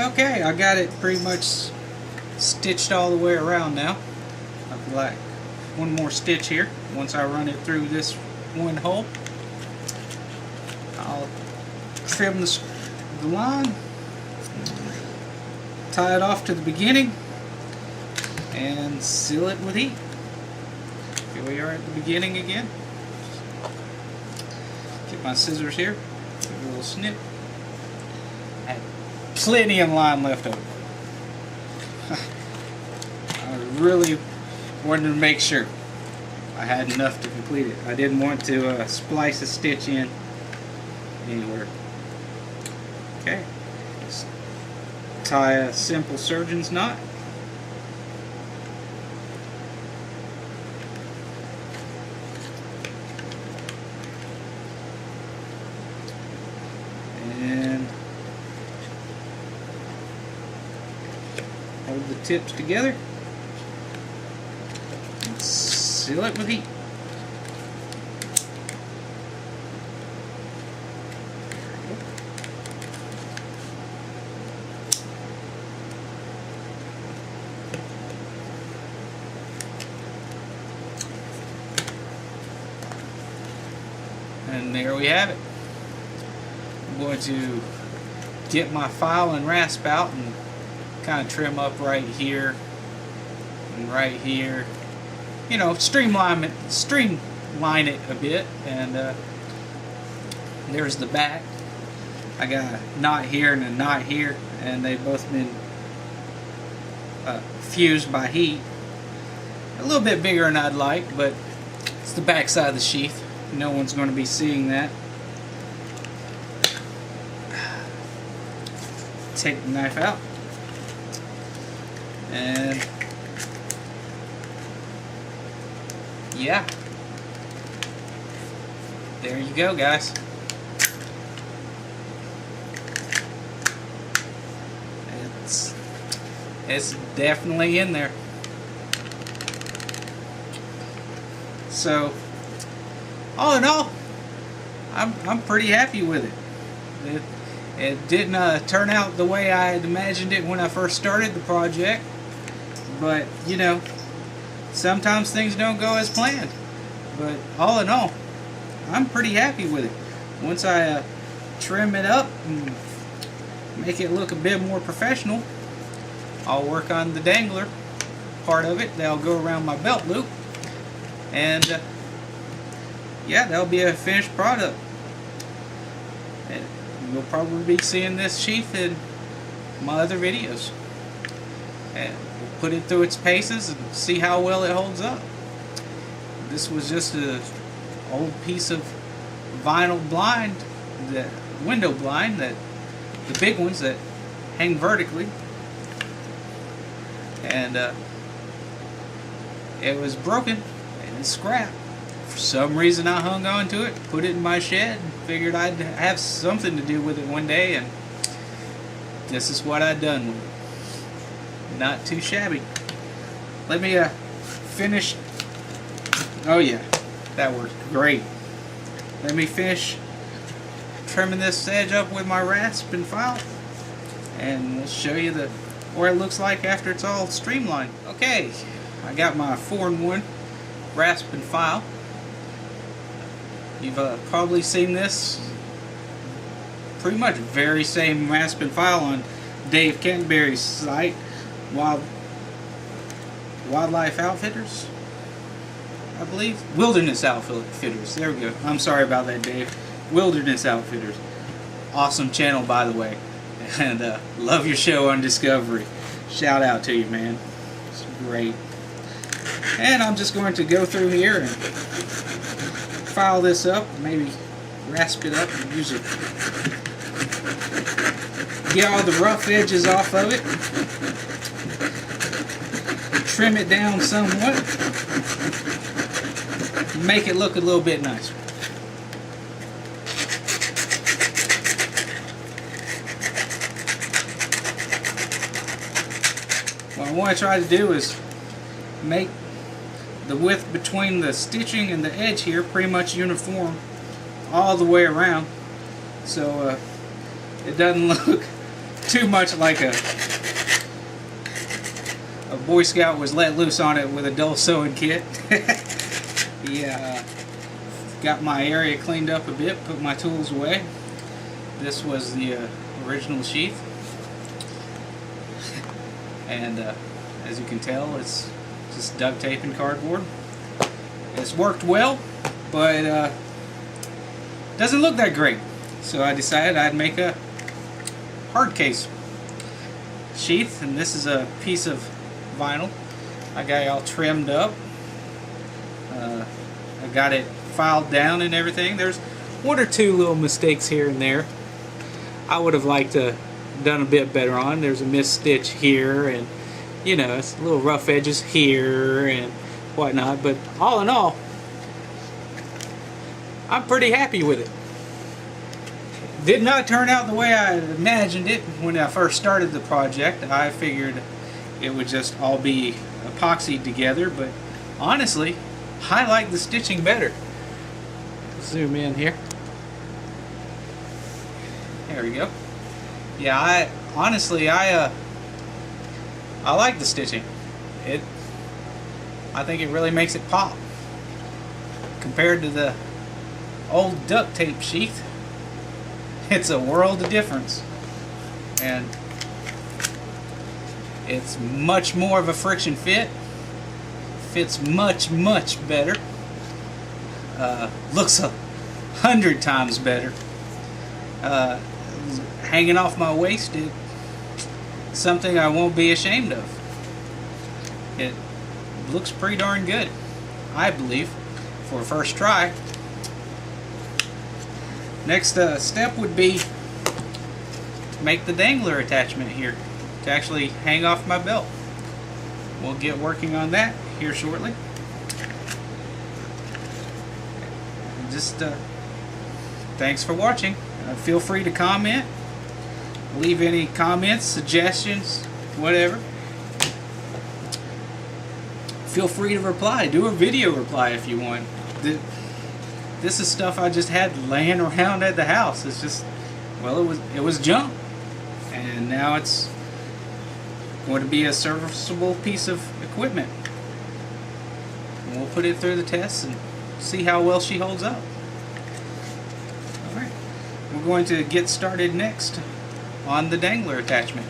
Okay, I got it pretty much stitched all the way around now. I've like one more stitch here. Once I run it through this one hole, I'll trim the line, tie it off to the beginning, and seal it with heat. Here we are at the beginning again. Get my scissors here, give it a little snip. I had plenty of line left over. I really wanted to make sure I had enough to complete it. I didn't want to splice a stitch in anywhere. Okay, just tie a simple surgeon's knot. And hold the tips together and seal it with heat. And there we have it. I'm going to get my file and rasp out and kind of trim up right here and right here. You know, streamline it a bit. And there's the back. I got a knot here and a knot here, and they've both been fused by heat. A little bit bigger than I'd like, but it's the back side of the sheath. No one's going to be seeing that. Take the knife out, and yeah, there you go, guys. It's definitely in there. So all in all, I'm pretty happy with it. It didn't turn out the way I had imagined it when I first started the project, but you know, sometimes things don't go as planned. But all in all, I'm pretty happy with it. Once I trim it up and make it look a bit more professional, I'll work on the dangler part of it. That'll go around my belt loop, and yeah, that'll be a finished product. And you'll probably be seeing this sheath in my other videos. And we'll put it through its paces and see how well it holds up. This was just an old piece of vinyl blind, the window blind, that the big ones that hang vertically. And it was broken and scrapped. For some reason I hung on to it, put it in my shed, and figured I'd have something to do with it one day, and this is what I'd done with it. Not too shabby. Let me finish. Oh yeah, that worked great. Let me finish trimming this edge up with my rasp and file, and we'll show you what it looks like after it's all streamlined. Okay, I got my 4-in-1 rasp and file. You've probably seen this pretty much very same rasp and file on Dave Canterbury's site, Wildlife Outfitters, I believe. Wilderness Outfitters. There we go. I'm sorry about that, Dave. Wilderness Outfitters. Awesome channel, by the way. And love your show on Discovery. Shout out to you, man. It's great. And I'm just going to go through here and file this up, maybe rasp it up and use it. Get all the rough edges off of it. Trim it down somewhat. Make it look a little bit nicer. What I want to try to do is make the width between the stitching and the edge here pretty much uniform all the way around, so it doesn't look too much like a Boy Scout was let loose on it with a dull sewing kit. Yeah, got my area cleaned up a bit, put my tools away. This was the original sheath, and as you can tell, it's just duct tape and cardboard. It's worked well, but doesn't look that great. So I decided I'd make a hard case sheath, and this is a piece of vinyl. I got it all trimmed up. I got it filed down and everything. There's one or two little mistakes here and there. I would have liked to done a bit better on. There's a missed stitch here, and you know, it's little rough edges here and whatnot. But all in all, I'm pretty happy with it. Did not turn out the way I imagined it when I first started the project. I figured it would just all be epoxied together, but honestly, I like the stitching better. Zoom in here. There we go. Yeah, I like the stitching. I think it really makes it pop compared to the old duct tape sheath. It's a world of difference, and it's much more of a friction fit. Fits much better. Looks 100 times better. Hanging off my waist, it's something I won't be ashamed of. It looks pretty darn good, I believe, for a first try. Next step would be to make the dangler attachment here to actually hang off my belt. We'll get working on that here shortly. Just thanks for watching. Feel free to comment, leave any comments, suggestions, whatever. Feel free to reply. Do a video reply if you want. This is stuff I just had laying around at the house. It's just, well, it was junk, and now it's going to be a serviceable piece of equipment. And we'll put it through the tests and see how well she holds up. Alright, we're going to get started next on the dangler attachment.